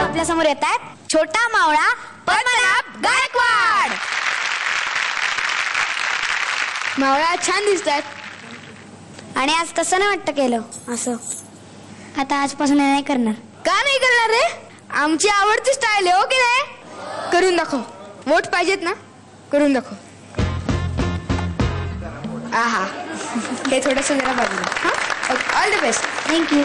आपल्या समोर येत आहेत छोटा मावळा पद्मनाभ गायकवाड. मावळा छान दिसतात आणि आज कसं नाही वाटतं केलं असं. आता आजपासून नाही करणार. का नाही करणार रे? आमची आवडती स्टाईल आहे. हो की नाही? करून दाखव. वोट पाहिजेत ना? करून दाखव. आहा हे थोडंसं जरा बाजूला. All the best. थँक्यू.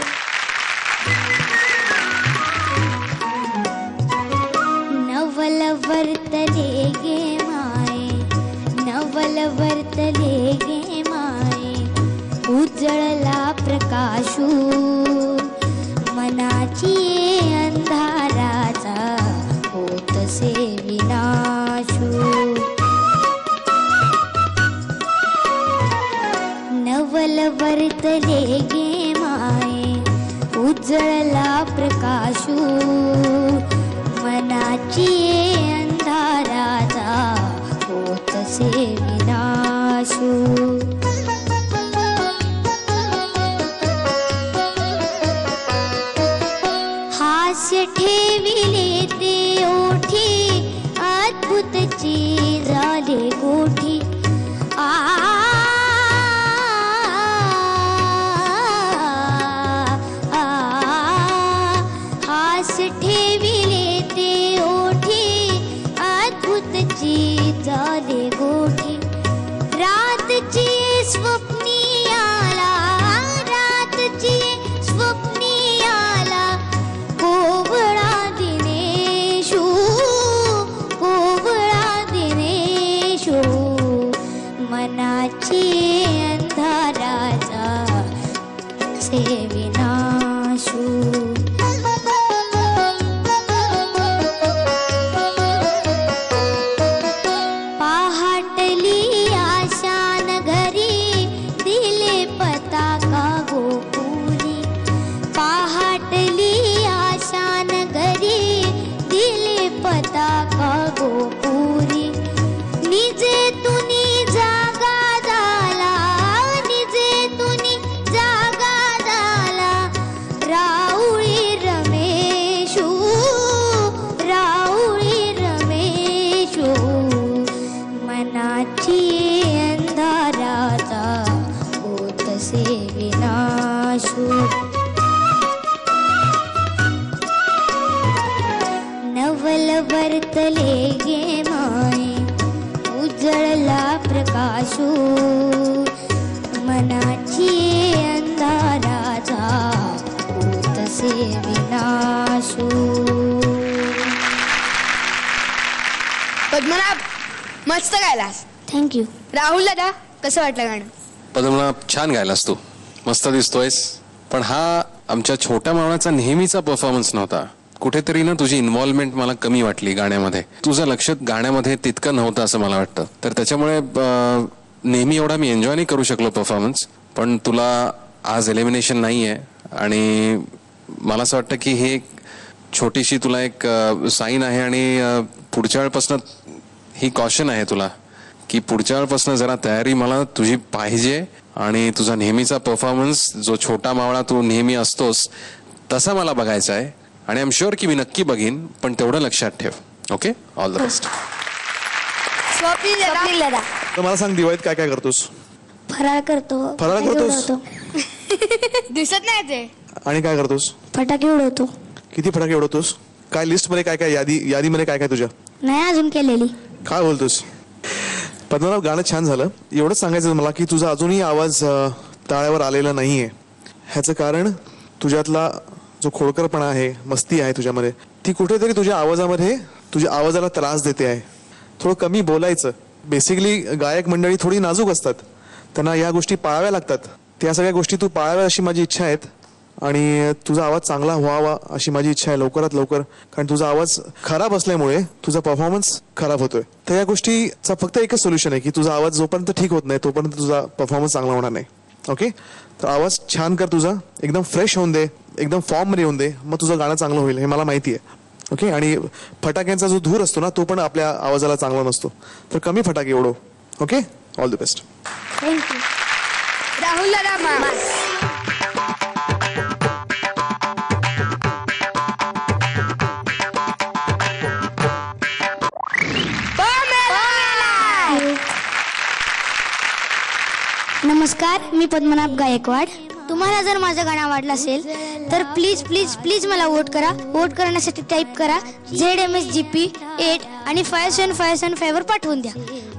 नवल वर्तले गे माये, नवल वर्तले गे माये, उजळला प्रकाशू मनाची अंधाराचा होतसे विनाशू. नवल वर्तले गे माये, उजळला प्रकाशू मनाची अंधाराचा होतसे विनाशू. हास्य ठेविले ते ओठी, अद्भुतची झाले गोठी. हास्य ठेविले ते ओठी, अद्भुतची झाले गोठी. रातची स्वप्नी आला, रातची स्वप्नी आला, कोवळा दिनेशू, कोवळा दिनेशू, मनाची अंधाराचा से विनाशू. पहाटली आशान घरी, दिले पताका गोपुरी. पहाटली आशान घरी, दिले पताका गोपुरी. निजे तुनी जागा झाला, निजे तुनी जागा झाला, राऊळी रमेशू, राऊळी रमेशू, मनाची अंधाराचा होतसे विनाशू. नवल वर्तले गे माये, उजळला प्रकाशू मनाची अंधाराचा होतसे विनाशू. पद्मनाभ मस्त गायलास. थँक्यू. राहुल दादा कसं वाटलं गाणं? पद्मनाभ छान गायलास तू, मस्त दिसतोयस. पण हा आमच्या छोट्या मावळाचा नेहमीचा परफॉर्मन्स नव्हता. कुठेतरी ना तुझी इन्व्हॉल्वमेंट मला कमी वाटली गाण्यामध्ये. तुझं लक्ष गाण्यामध्ये तितकं नव्हतं असं मला वाटतं. तर त्याच्यामुळे नेहमी एवढा मी एन्जॉय नाही करू शकलो परफॉर्मन्स. पण तुला आज एलिमिनेशन नाही आहे आणि मला असं वाटतं की हे छोटीशी तुला एक साईन आहे. आणि पुढच्या वेळपासून ही कॉशन आहे तुला की पुढच्या वेळपासून जरा तयारी मला तुझी पाहिजे. आणि तुझा नेहमीचा परफॉर्मन्स जो छोटा मावळा तू नेहमी असतोस तसा मला बघायचा आहे. आणि आय एम शुअर की मी नक्की बघीन. पण तेवढं लक्षात ठेव. Okay. All the best. Swapnil दादा. तर मला सांग, दिवाळीत काय काय करतोस? फराळ करतो. फराळ करतोस? दिसत नाही ते. आणि काय करतोस? फटाके उडवतो. किती फटाके उडवतोस? काय लिस्ट मध्ये काय काय, यादीमध्ये काय काय तुझ्या? नाही अजून केलेली. काय बोलतोस? पद्मनाभ गाणं छान झालं. एवढंच सांगायचं मला की तुझा अजूनही आवाज टाळ्यावर आलेला नाहीये. ह्याचं कारण तुझ्यातला जो खोडकरपणा आहे, मस्ती आहे तुझ्यामध्ये, ती कुठेतरी तुझ्या आवाजामध्ये तुझ्या आवाजाला त्रास देते आहे. थोडं कमी बोलायचं. बेसिकली गायक मंडळी थोडी नाजूक असतात, त्यांना या गोष्टी पाळाव्या लागतात. त्या सगळ्या गोष्टी तू पाळाव्या अशी माझी इच्छा आहे. आणि तुझा आवाज चांगला व्हावा अशी माझी इच्छा आहे लवकरात लवकर. कारण तुझा आवाज खराब असल्यामुळे तुझा परफॉर्मन्स खराब होतोय. तर या गोष्टीचा फक्त एकच सोल्युशन आहे की तुझा आवाज जोपर्यंत ठीक होत नाही तोपर्यंत तुझा परफॉर्मन्स चांगला होणार नाही. ओके. तर आवाज छान कर तुझा, एकदम फ्रेश होऊन दे, एकदम फॉर्म मध्ये येऊन दे, मग तुझं गाणं चांगलं होईल हे मला माहिती आहे. ओके. आणि फटाक्यांचा जो धूर असतो ना तो पण आपल्या आवाजाला चांगला नसतो. तर कमी फटाके उडव. Okay. All the best. Thank you. Rahul दादा. मी पद्मनाभ गायकवाड. तुम्हाला जर माझं गाणं आवडलं असेल तर प्लीज प्लीज प्लीज मला वोट करा. वोट करण्यासाठी टाईप करा ZMSGP 8 आणि 5757 वर पाठवून द्या.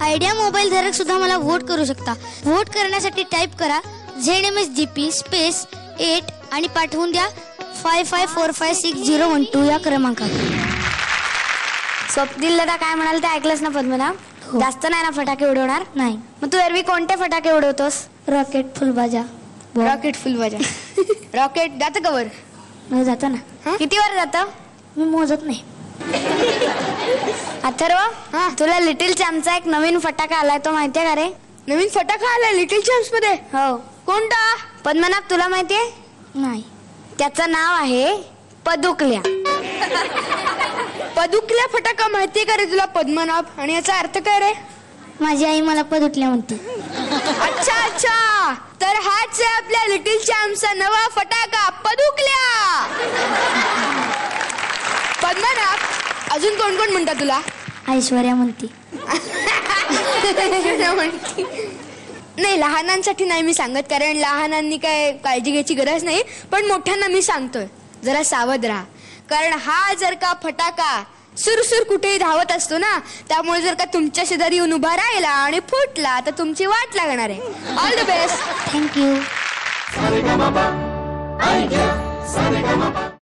आयडिया मोबाईल धारक सुद्धा मला वोट करू शकता. वोट करण्यासाठी टाईप करा ZMSGP स्पेस 8 आणि पाठवून द्या 55456012 या क्रमांकावर. स्वप्नील दादा काय म्हणाल ते ऐकलंस ना पद्मनाभ? जास्त नाही ना फटाके उडवणार? नाही. मग तू एरवी कोणते फटाके उडवतोस? रॉकेट फुलबाजा रॉकेट फुलबाजा. रॉकेट जातं का वर? जातं ना. किती वर जातं? मी मोजत नाही. अथर्व, तुला लिटिल चॅम्पचा एक नवीन फटाका आलाय, तो माहितीये का रे? नवीन फटाका आलाय लिटिल चॅम्प्स मध्ये? हो. कोणता? पद्मनाभ तुला माहितीये? नाही. त्याचं नाव आहे पदुकल्या. पदुकल्या फटाका माहितीये का रे तुला पद्मनाभ? आणि याचा अर्थ काय रे? माझी आई मला पदुकल्या म्हणते. अच्छा अच्छा, तर हाच आहे आपल्या लिटिल चॅम्पचा नवा फटाका पदुकल्या. पद्मनाभ, अजून कोण कोण म्हणतात तुला? ऐश्वर्या म्हणते. नाही, लहानांसाठी नाही मी सांगत, कारण लहानांनी काय काळजी घ्यायची गरज नाही. पण मोठ्यांना मी सांगतोय, जरा सावध राहा. कारण हा जर का फटाका सुरसुर कुठेही धावत असतो ना, त्यामुळे जर का तुमच्या शेजारी येऊन उभा राहिला आणि फुटला तर तुमची वाट लागणार आहे. All the best. थँक्यू.